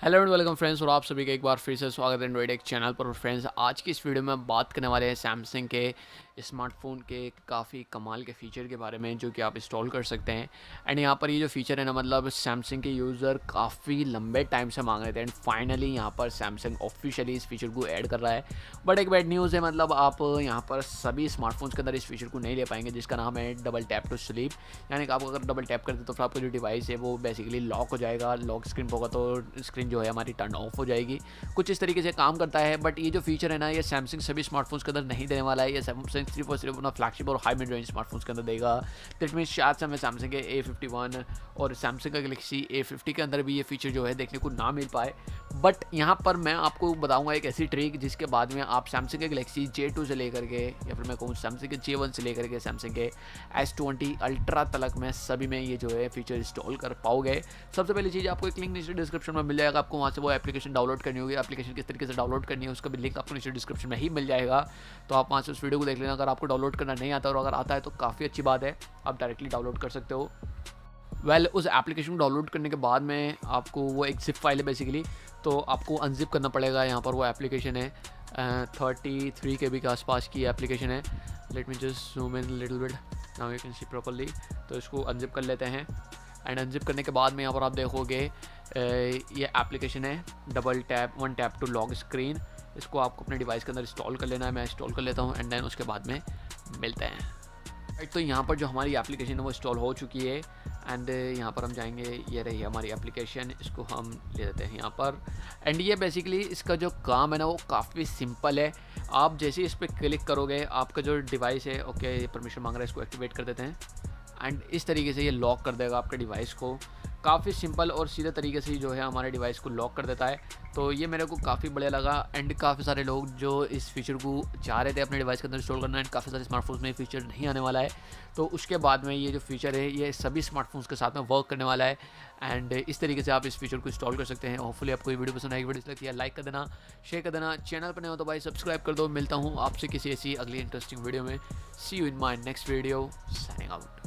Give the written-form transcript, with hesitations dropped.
Hello and welcome friends, और आप सभी का एक बार फिर से स्वागत है एंड्रॉइड एक चैनल पर। फ्रेंड्स, आज की इस वीडियो में हम बात करने वाले हैं सैमसंग के स्मार्टफोन के काफ़ी कमाल के फ़ीचर के बारे में जो कि आप इंस्टॉल कर सकते हैं। एंड यहाँ पर ये जो फीचर है ना, मतलब सैमसंग के यूज़र काफ़ी लंबे टाइम से मांग रहे थे एंड फाइनली यहाँ पर सैमसंग ऑफिशियली इस फीचर को ऐड कर रहा है। बट एक बैड न्यूज़ है, मतलब आप यहाँ पर सभी स्मार्टफोन्स के अंदर इस फीचर को नहीं ले पाएंगे, जिसका नाम है डबल टैप टू स्लीप। यानी कि आप अगर डबल टैप करते तो फिर आपका जो डिवाइस है वो बेसिकली लॉक हो जाएगा। लॉक स्क्रीन होगा तो स्क्रीन जो है हमारी टर्न ऑफ हो जाएगी। कुछ इस तरीके से काम करता है। बट ये जो फीचर है ना, ये सैमसंग सभी स्मार्टफोन्स के अंदर नहीं देने वाला है। ये सैमसंग सिर्फ और सिर्फ अपना फ्लैगशिप और हाई मिड रेंज स्मार्टफोन्स के अंदर देगा। दैट मीन्स शायद से हमें सैमसंग के A51 और सैमसंग का गैलेक्सी A50 के अंदर भी ये फीचर जो है देखने को ना मिल पाए। बट यहाँ पर मैं आपको बताऊंगा एक ऐसी ट्रिक जिसके बाद में आप सैमसंग के गैलेक्सी J2 से लेकर के, या फिर मैं कहूँ सैमसंग के J1 से लेकर के सैमसंग के S20 अल्ट्रा तक में सभी में ये जो है फीचर इंस्टॉल कर पाओगे। सबसे पहली चीज़, आपको एक लिंक नीचे डिस्क्रिप्शन में मिल जाएगा। आपको वहाँ से वो एप्लीकेशन डाउनलोड करनी होगी। एप्लीकेशन किस तरीके से डाउनलोड करनी है उसका भी लिंक आपको नीचे डिस्क्रिप्शन में ही मिल जाएगा। तो आप वहाँ से उस वीडियो को देख लेना। अगर आपको डाउनलोड करना नहीं आता और अगर आता है तो काफ़ी अच्छी बात है, आप डायरेक्टली डाउनलोड कर सकते हो। उस एप्लीकेशन को डाउनलोड करने के बाद में आपको वो एक जिप फाइल है बेसिकली, तो आपको अनजिप करना पड़ेगा। यहाँ पर वो एप्लीकेशन है 33 KB के आसपास की एप्लीकेशन है। Let me just zoom in little bit, now you can see properly. तो इसको अनजिप कर लेते हैं। एंड अनजिप करने के बाद में यहाँ पर आप देखोगे ये एप्लीकेशन है double tap one tap to lock screen. इसको आपको अपने डिवाइस के अंदर इंस्टॉल कर लेना है। मैं इंस्टॉल कर लेता हूँ एंड देन उसके बाद में मिलते हैं। राइट, तो यहाँ पर जो हमारी एप्लीकेशन है वो इंस्टॉल हो चुकी है। एंड यहाँ पर हम जाएंगे, ये रही हमारी एप्लीकेशन, इसको हम ले लेते हैं यहाँ पर। एंड ये बेसिकली इसका जो काम है ना वो काफ़ी सिंपल है। आप जैसे ही इस पर क्लिक करोगे, आपका जो डिवाइस है, ओके ये परमिशन मांग रहा है, इसको एक्टिवेट कर देते हैं। एंड इस तरीके से ये लॉक कर देगा आपके डिवाइस को। काफ़ी सिंपल और सीधे तरीके से जो है हमारे डिवाइस को लॉक कर देता है। तो ये मेरे को काफ़ी बढ़िया लगा। एंड काफ़ी सारे लोग जो इस फीचर को चाह रहे थे अपने डिवाइस के अंदर इंस्टॉल करना, एंड काफ़ी सारे स्मार्टफोन्स में ये फीचर नहीं आने वाला है। तो उसके बाद में ये जो फीचर है ये सभी स्मार्टफोन्स के साथ में वर्क करने वाला है। एंड इस तरीके से आप इस फीचर को इंस्टॉल कर सकते हैं। होपफुली आपको ये वीडियो पसंद आएगी। वीडियो लगती है लाइक कर देना, शेयर कर देना। चैनल पर नहीं हो तो भाई सब्सक्राइब कर दो। मिलता हूँ आपसे किसी ऐसी अगली इंटरेस्टिंग वीडियो में। See you in my next video, signing out.